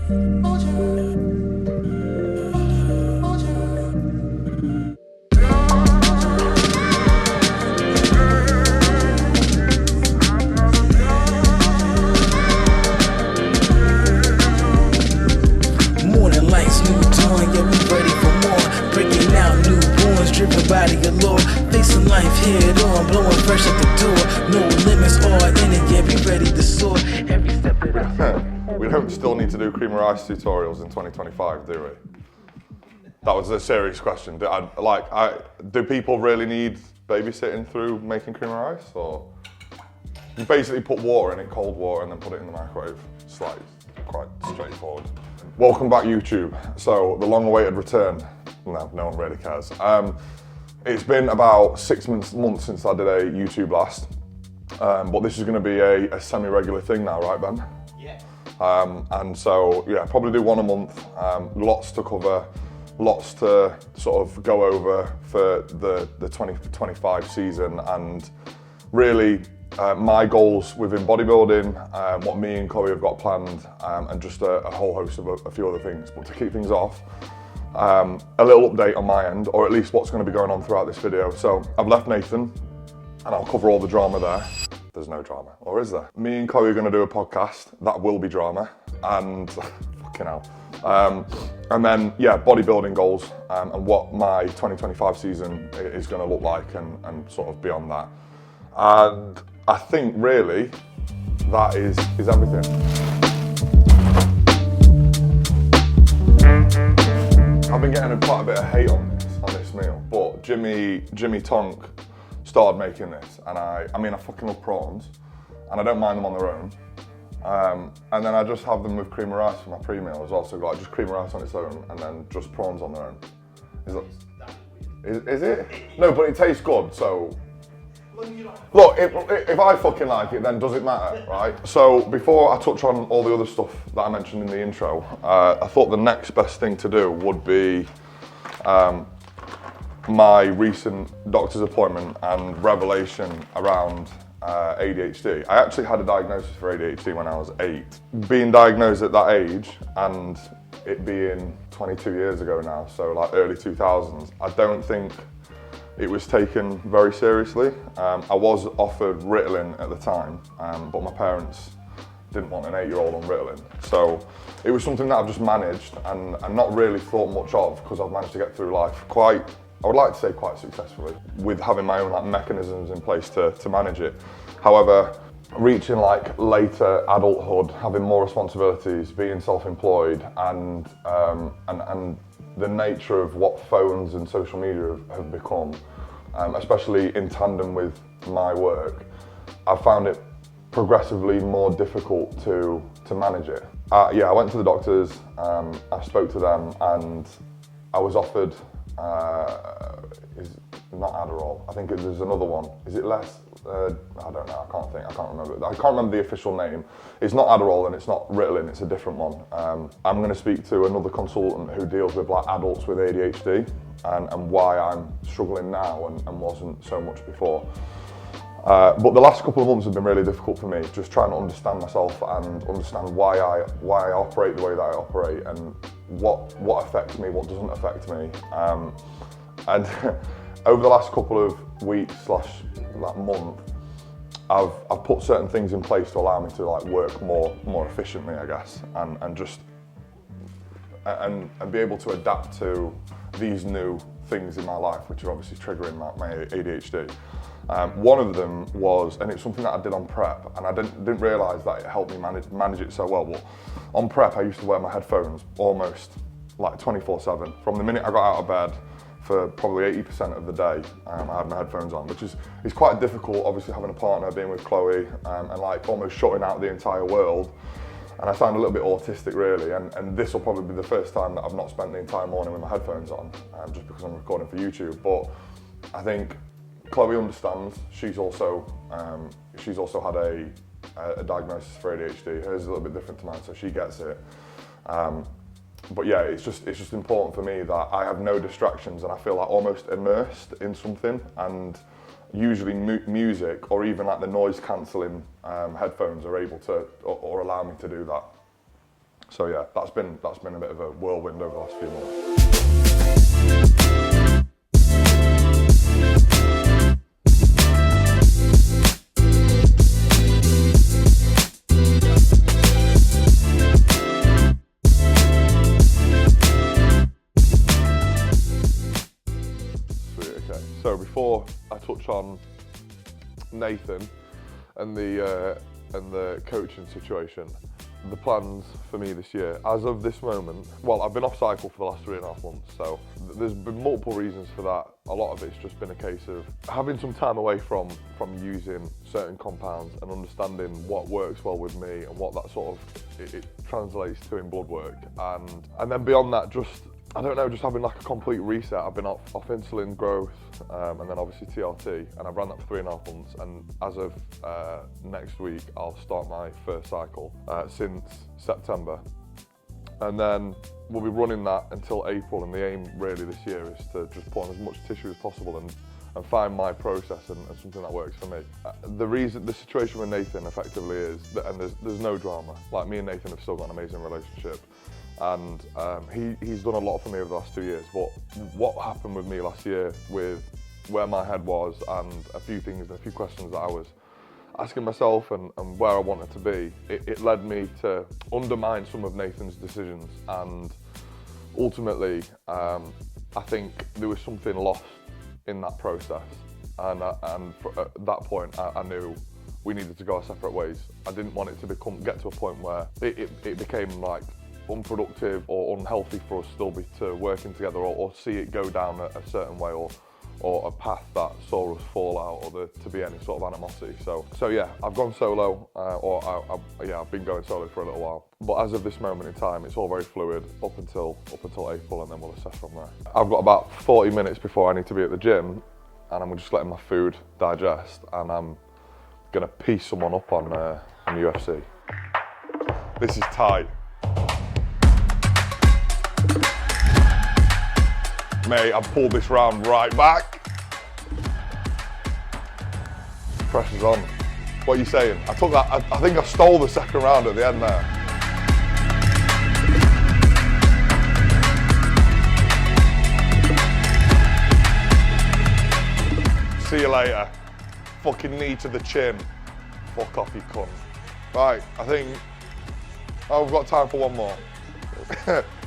Morning lights, new dawn, yeah, we ready for more. Breaking out newborns, driven by the allure. Facing life head on, blowing fresh at the door. No limits, all in it, yeah, we ready to soar. Every step of the We don't still need to do cream of rice tutorials in 2025, do we? That was a serious question. Do people really need babysitting through making cream of rice? Or you basically put water in it, cold water, and then put it in the microwave. It's like quite straightforward. Welcome back, YouTube. So the long-awaited return. No one really cares. It's been about 6 months since I did a YouTube last, but this is going to be a semi-regular thing now, right, Ben? Yeah. And so, yeah, probably do one a month. Lots to cover, lots to sort of go over for the 2025 season, and really my goals within bodybuilding, what me and Chloe have got planned, and just a whole host of a few other things. But to kick things off, a little update on my end, or at least what's going to be going on throughout this video. So I've left Nathan, and I'll cover all the drama there. There's no drama, or is there? Me and Chloe are going to do a podcast. That will be drama, and fucking hell. And then, yeah, bodybuilding goals, and what my 2025 season is going to look like, and sort of beyond that. And I think really that is everything. I've been getting quite a bit of hate on this meal, but Jimmy Tonk started making this, and I mean I fucking love prawns, and I don't mind them on their own. And then I just have them with cream of rice for my pre-meal as well. So like just cream of rice on its own, and then just prawns on their own. Is it? No, but it tastes good. So look, if I fucking like it, then does it matter, right? So before I touch on all the other stuff that I mentioned in the intro, I thought the next best thing to do would be my recent doctor's appointment and revelation around ADHD. I actually had a diagnosis for ADHD when I was 8. Being diagnosed at that age, and it being 22 years ago now, so like early 2000s, I don't think it was taken very seriously. I was offered Ritalin at the time, but my parents didn't want an 8-year-old on Ritalin. So it was something that I've just managed and not really thought much of, because I've managed to get through life quite, I would like to say quite successfully, with having my own like mechanisms in place to manage it. However, reaching like later adulthood, having more responsibilities, being self-employed, and the nature of what phones and social media have become, especially in tandem with my work, I've found it progressively more difficult to manage it. Yeah, I went to the doctors, I spoke to them, and I was offered, not Adderall, I think there's another one. Is it less? I don't know, I can't remember. I can't remember the official name. It's not Adderall and it's not Ritalin, it's a different one. I'm going to speak to another consultant who deals with like adults with ADHD and why I'm struggling now and wasn't so much before. But the last couple of months have been really difficult for me, just trying to understand myself and understand why I operate the way that I operate, and what affects me, what doesn't affect me. And over the last couple of weeks / month, I've put certain things in place to allow me to like work more efficiently, I guess, and just be able to adapt to these new things in my life, which are obviously triggering my ADHD. One of them was, and it's something that I did on prep, and I didn't realise that it helped me manage it so well. But on prep, I used to wear my headphones almost like 24/7. From the minute I got out of bed, for probably 80% of the day, I had my headphones on, which is quite difficult, obviously having a partner, being with Chloe, and like almost shutting out the entire world. And I sound a little bit autistic really, and this will probably be the first time that I've not spent the entire morning with my headphones on, just because I'm recording for YouTube. But I think Chloe understands. She's also had a diagnosis for ADHD. Hers is a little bit different to mine, so she gets it. But yeah, it's just important for me that I have no distractions and I feel like almost immersed in something. And usually music or even like the noise cancelling headphones are able to or allow me to do that. So yeah, that's been a bit of a whirlwind over the last few months. Sweet, okay. So before I touch on Nathan and the coaching situation, the plans for me this year, as of this moment, well, I've been off cycle for the last 3.5 months, so there's been multiple reasons for that. A lot of it's just been a case of having some time away from using certain compounds and understanding what works well with me and what that sort of it translates to in blood work, and then beyond that, just I don't know, just having like a complete reset. I've been off insulin growth, and then obviously TRT, and I've ran that for 3.5 months, and as of next week I'll start my first cycle since September, and then we'll be running that until April, and the aim really this year is to just put on as much tissue as possible and find my process and something that works for me. The situation with Nathan effectively is that, and there's no drama, like me and Nathan have still got an amazing relationship, and he's done a lot for me over the last 2 years, but what happened with me last year with where my head was and a few things and a few questions that I was asking myself and where I wanted to be, it led me to undermine some of Nathan's decisions, and ultimately I think there was something lost in that process, and at that point I knew we needed to go our separate ways. I didn't want it to get to a point where it became like unproductive or unhealthy for us still to working together, or see it go down a certain way, or a path that saw us fall out, or there to be any sort of animosity. So yeah, I've gone solo, I've been going solo for a little while. But as of this moment in time, it's all very fluid up until April, and then we'll assess from there. I've got about 40 minutes before I need to be at the gym, and I'm just letting my food digest, and I'm gonna piece someone up on UFC. This is tight. Mate, I've pulled this round right back. Pressure's on. What are you saying? I took that, I think I stole the second round at the end there. See you later. Fucking knee to the chin. Fuck off, you cunt. Right, I think, we've got time for one more.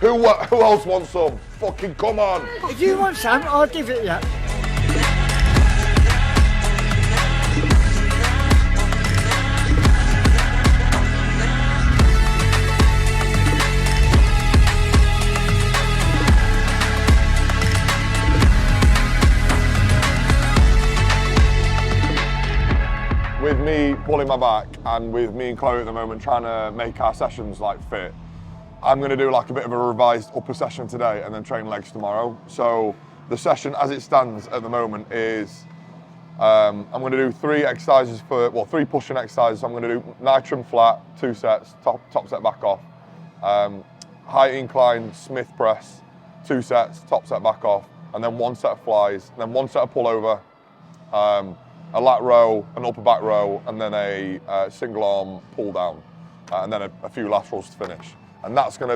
Who else wants some? Fucking come on! If you want some, I'll give it you. With me pulling my back, and with me and Chloe at the moment trying to make our sessions like fit, I'm going to do like a bit of a revised upper session today and then train legs tomorrow. So the session as it stands at the moment is I'm going to do 3 exercises three pushing exercises. So I'm going to do Nitrum flat, 2 sets, top set back off. High incline Smith press, 2 sets, top set back off, and then 1 set of flies, and then 1 set of pullover, a lat row, an upper back row, and then a single arm pull down, and then a few laterals to finish. And that's pretty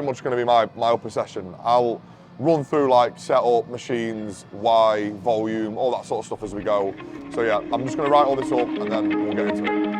much going to be my upper session. I'll run through like setup, machines, why, volume, all that sort of stuff as we go. So yeah, I'm just going to write all this up and then we'll get into it.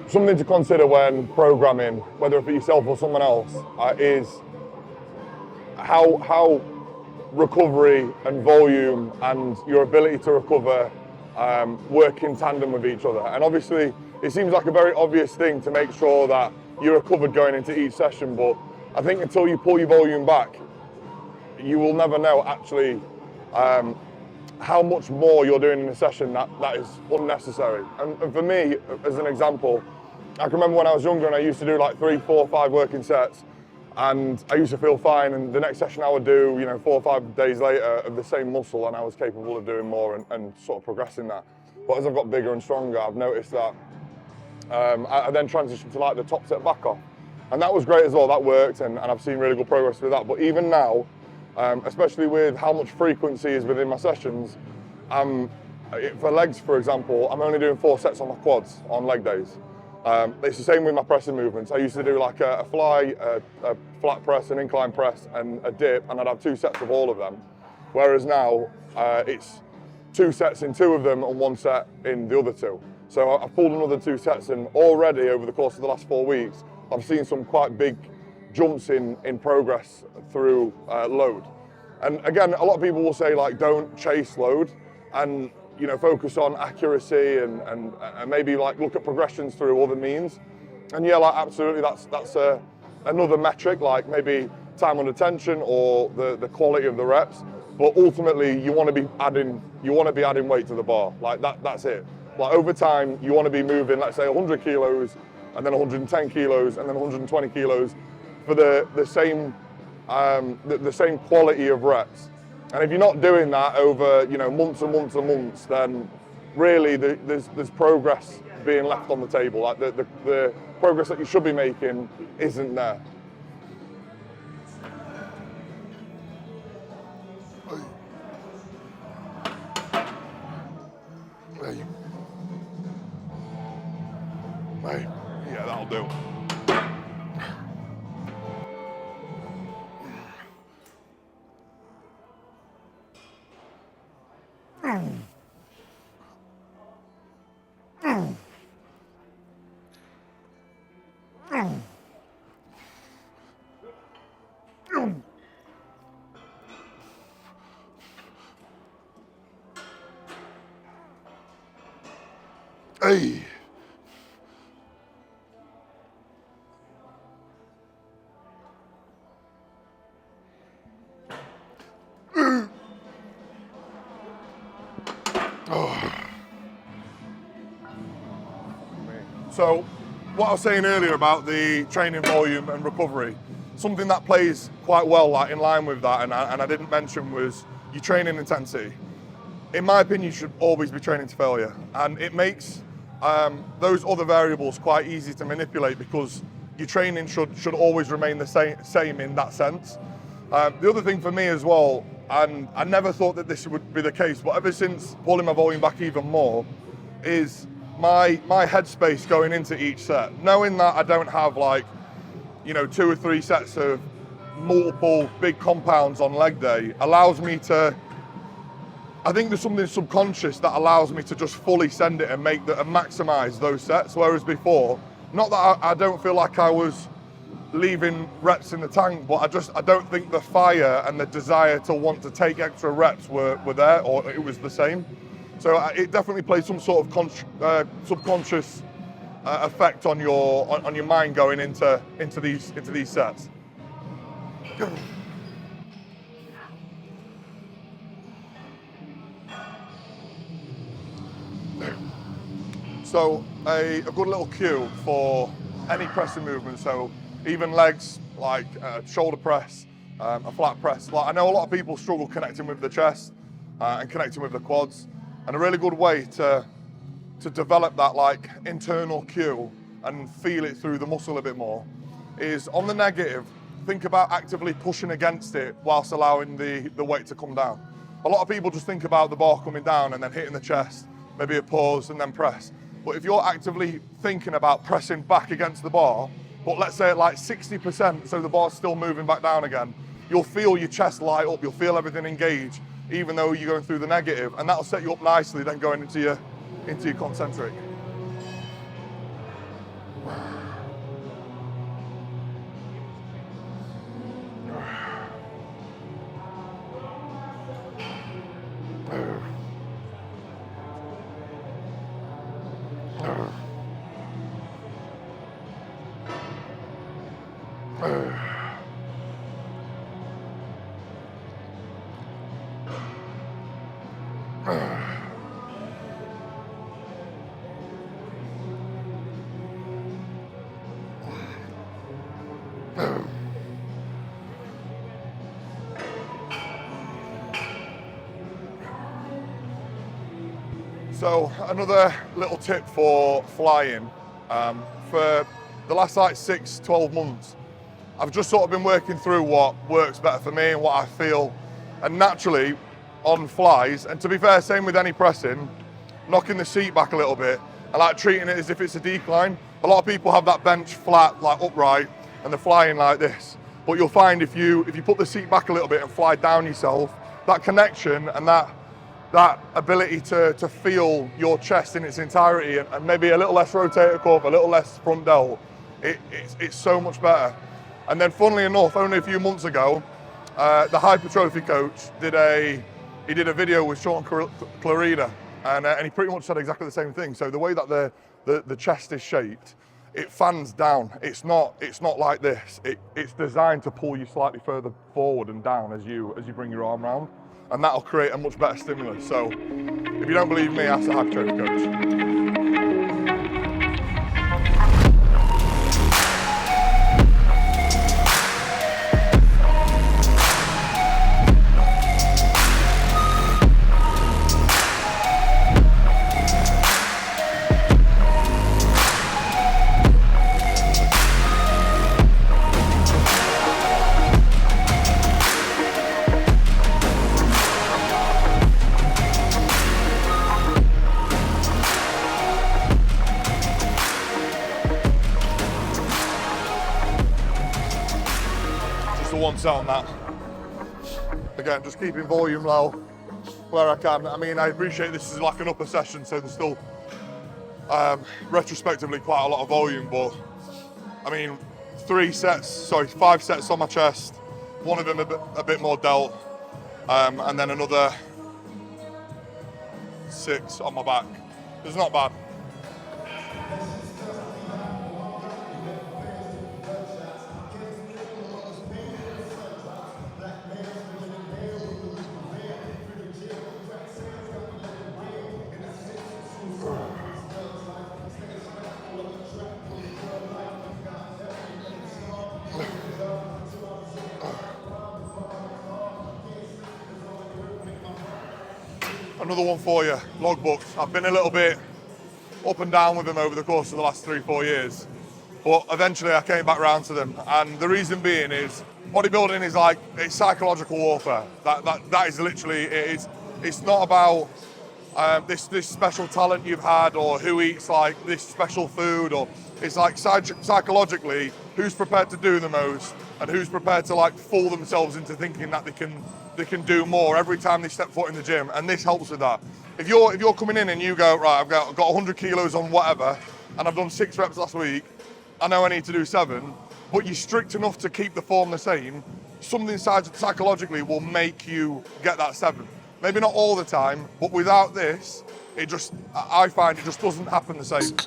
Something to consider when programming, whether for yourself or someone else, is how recovery and volume and your ability to recover work in tandem with each other. And obviously, it seems like a very obvious thing to make sure that you're recovered going into each session, but I think until you pull your volume back, you will never know actually how much more you're doing in a session that is unnecessary. And for me, as an example, I can remember when I was younger and I used to do like 3, 4, 5 working sets, and I used to feel fine, and the next session I would do, 4 or 5 days later of the same muscle, and I was capable of doing more and sort of progressing that. But as I've got bigger and stronger, I've noticed that I then transitioned to like the top set back off. And that was great as well, that worked, and I've seen really good progress with that. But even now, especially with how much frequency is within my sessions, for legs, for example, I'm only doing 4 sets on my quads on leg days. It's the same with my pressing movements. I used to do like a fly, a flat press, an incline press, and a dip, and I'd have 2 sets of all of them. Whereas now, it's 2 sets in 2 of them and 1 set in the other 2. So I've pulled another 2 sets, and already over the course of the last 4 weeks, I've seen some quite big jumps in progress through load. And again, a lot of people will say like, don't chase load, and focus on accuracy and maybe like look at progressions through other means. And yeah, like absolutely, that's another metric, like maybe time under tension or the quality of the reps. But ultimately, you want to be adding weight to the bar. Like that's it. Like over time, you want to be moving, let's say 100 kilos, and then 110 kilos, and then 120 kilos for the same quality of reps. And if you're not doing that over months and months and months, then really there's progress being left on the table. Like the progress that you should be making isn't there. Hey. Yeah, that'll do. Hey. So, what I was saying earlier about the training volume and recovery, something that plays quite well like in line with that, and I didn't mention, was your training intensity. In my opinion, you should always be training to failure, and it makes those other variables quite easy to manipulate because your training should always remain the same in that sense. The other thing for me as well, and I never thought that this would be the case, but ever since pulling my volume back even more, is my headspace going into each set. Knowing that I don't have like, 2 or 3 sets of multiple big compounds on leg day allows me to, I think there's something subconscious that allows me to just fully send it and maximize those sets. Whereas before, not that I don't feel like I was leaving reps in the tank, but I don't think the fire and the desire to want to take extra reps were there, or it was the same. So it definitely plays some sort of subconscious effect on your mind going into these sets. So a good little cue for any pressing movement. So even legs, like shoulder press, a flat press. Like I know a lot of people struggle connecting with the chest and connecting with the quads. And a really good way to develop that like internal cue and feel it through the muscle a bit more is on the negative, think about actively pushing against it whilst allowing the weight to come down. A lot of people just think about the bar coming down and then hitting the chest, maybe a pause and then press. But if you're actively thinking about pressing back against the bar, but let's say at like 60%, so the bar's still moving back down again, you'll feel your chest light up, you'll feel everything engage, even though you're going through the negative, and that'll set you up nicely then going into your concentric. So another little tip for flying, for the last like 6-12 months, I've just sort of been working through what works better for me and what I feel, and naturally on flies, and to be fair, same with any pressing, knocking the seat back a little bit, and like treating it as if it's a decline. A lot of people have that bench flat, like upright, and they're flying like this. But you'll find if you put the seat back a little bit and fly down yourself, that connection and that ability to feel your chest in its entirety, and maybe a little less rotator cuff, a little less front delt, it's so much better. And then funnily enough, only a few months ago, the hypertrophy coach did a video with Sean Clarida, and he pretty much said exactly the same thing. So the way that the chest is shaped, it fans down. It's not like this. It's designed to pull you slightly further forward and down as you bring your arm round, and that'll create a much better stimulus. So if you don't believe me, ask the hypertrophy coach. One set on that. Again, just keeping volume low where I can. I mean, I appreciate this is like an upper session, so there's still retrospectively quite a lot of volume, but I mean, 5 sets on my chest, one of them a bit more delt, and then another 6 on my back. It's not bad. Another one for you, logbooks. I've been a little bit up and down with them over the course of the last 3-4 years, but eventually I came back round to them, and the reason being is bodybuilding is like, it's psychological warfare. That is literally it. It's not about this special talent you've had, or who eats like this special food, or it's like psychologically who's prepared to do the most and who's prepared to like fool themselves into thinking that they can do more every time they step foot in the gym, and this helps with that. If you're coming in and you go, right, I've got 100 kilos on whatever, and I've done 6 reps last week, I know I need to do 7, but you're strict enough to keep the form the same, something psychologically will make you get that 7. Maybe not all the time, but without this, I find it just doesn't happen the same.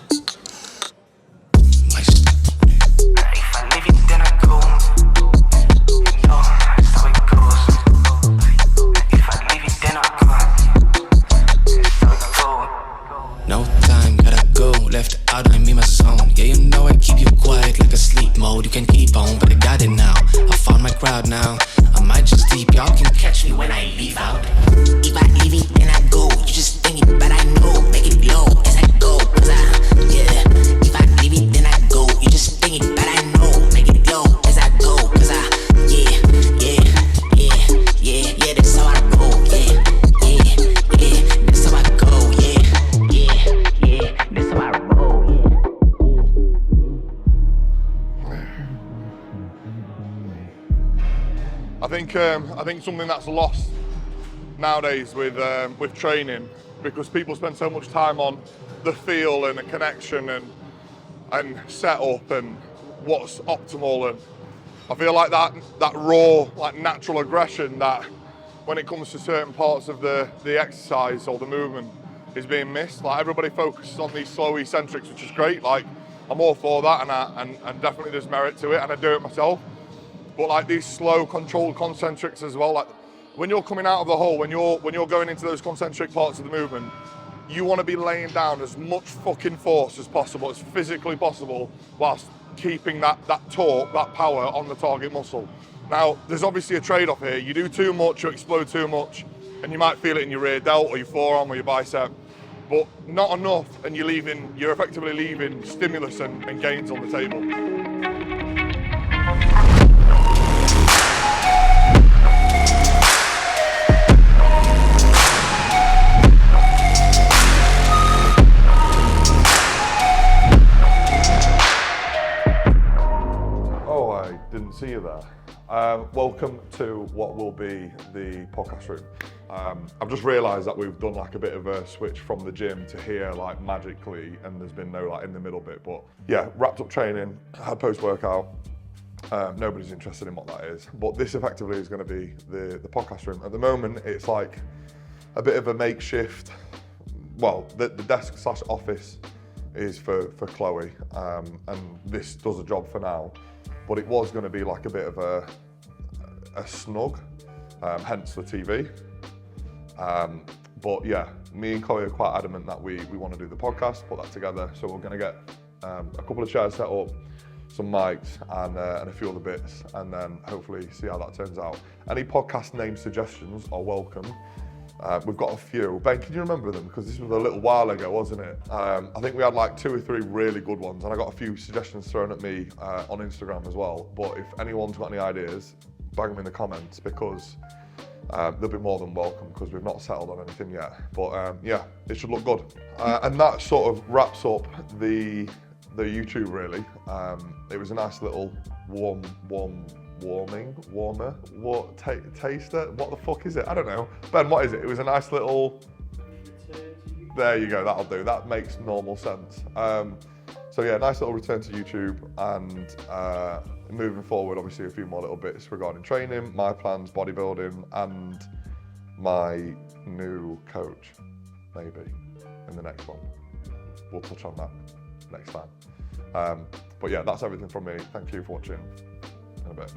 No time, gotta go, left out, I'm in my zone. Yeah, you know I keep you quiet like a sleep mode. You can keep on, but I got it now. I found my crowd now. I might just sleep, y'all can catch me when I leave out. If I leave it, then I go. You just think it, but I know. Make it blow as I go, yeah. If I leave it, then I go. You just think it, but I know. Make it blow as I go, yeah, that's how I roll, yeah, that's how I go, yeah, that's how I roll, I think something that's lost nowadays with training, because people spend so much time on the feel and the connection, and and setup and what's optimal, and I feel like that raw, like natural aggression that when it comes to certain parts of the exercise or the movement is being missed. Like everybody focuses on these slow eccentrics, which is great. Like I'm all for that, and definitely there's merit to it, and I do it myself. But like these slow, controlled concentrics as well. Like when you're coming out of the hole, when you're going into those concentric parts of the movement, you want to be laying down as much fucking force as possible, as physically possible, whilst keeping that torque, that power on the target muscle. Now, there's obviously a trade-off here. You do too much, you explode too much, and you might feel it in your rear delt or your forearm or your bicep, but not enough, and you're effectively leaving stimulus and gains on the table. Oh, I didn't see you there. Welcome to what will be the podcast room. I've just realised that we've done like a bit of a switch from the gym to here, like magically, and there's been no like in the middle bit. But yeah, wrapped up training, had post-workout. Nobody's interested in what that is, but this effectively is going to be the podcast room. At the moment, it's like a bit of a makeshift. Well, the desk / office is for Chloe, and this does a job for now. But it was going to be like a bit of a snug, hence the TV. But yeah, me and Chloe are quite adamant that we want to do the podcast, put that together. So we're going to get a couple of chairs set up, some mics, and a few other bits, and then hopefully see how that turns out. Any podcast name suggestions are welcome. We've got a few. Ben, can you remember them? Because this was a little while ago, wasn't it? I think we had like 2 or 3 really good ones, and I got a few suggestions thrown at me on Instagram as well. But if anyone's got any ideas, bang them in the comments, because they'll be more than welcome, because we've not settled on anything yet. But yeah, it should look good. And that sort of wraps up the YouTube really. It was a nice little taster. What the fuck is it? I don't know. Ben, what is it? It was a nice little. There you go. That'll do. That makes normal sense. So yeah, nice little return to YouTube, and moving forward, obviously a few more little bits regarding training, my plans, bodybuilding, and my new coach, maybe in the next one. We'll touch on that next time. But yeah, that's everything from me. Thank you for watching. In a bit.